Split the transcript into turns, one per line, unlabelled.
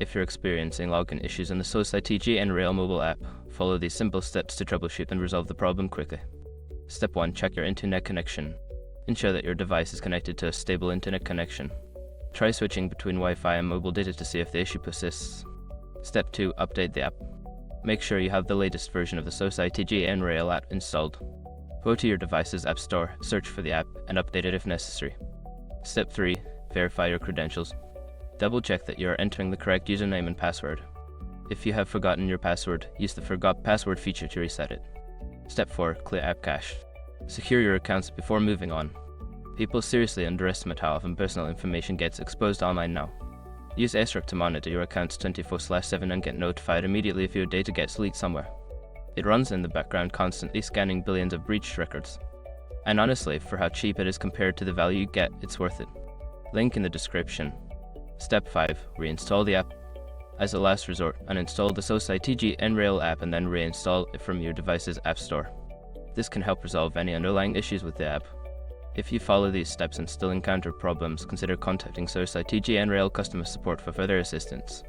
If you're experiencing login issues in the Societe Generale mobile app, follow these simple steps to troubleshoot and resolve the problem quickly. Step 1. Check your internet connection. Ensure that your device is connected to a stable internet connection. Try switching between Wi-Fi and mobile data to see if the issue persists. Step 2. Update the app. Make sure you have the latest version of the Societe Generale app installed. Go to your device's App Store, search for the app, and update it if necessary. Step 3. Verify your credentials. Double-check that you are entering the correct username and password. If you have forgotten your password, use the Forgot Password feature to reset it. Step 4. Clear app cache. Secure your accounts before moving on. People seriously underestimate how often personal information gets exposed online now. Use ASRock to monitor your accounts 24/7 and get notified immediately if your data gets leaked somewhere. It runs in the background constantly scanning billions of breached records. And honestly, for how cheap it is compared to the value you get, it's worth it. Link in the description. Step 5. Reinstall the app. As a last resort, uninstall the Societe Generale app and then reinstall it from your device's App Store. This can help resolve any underlying issues with the app. If you follow these steps and still encounter problems, consider contacting Societe Generale customer support for further assistance.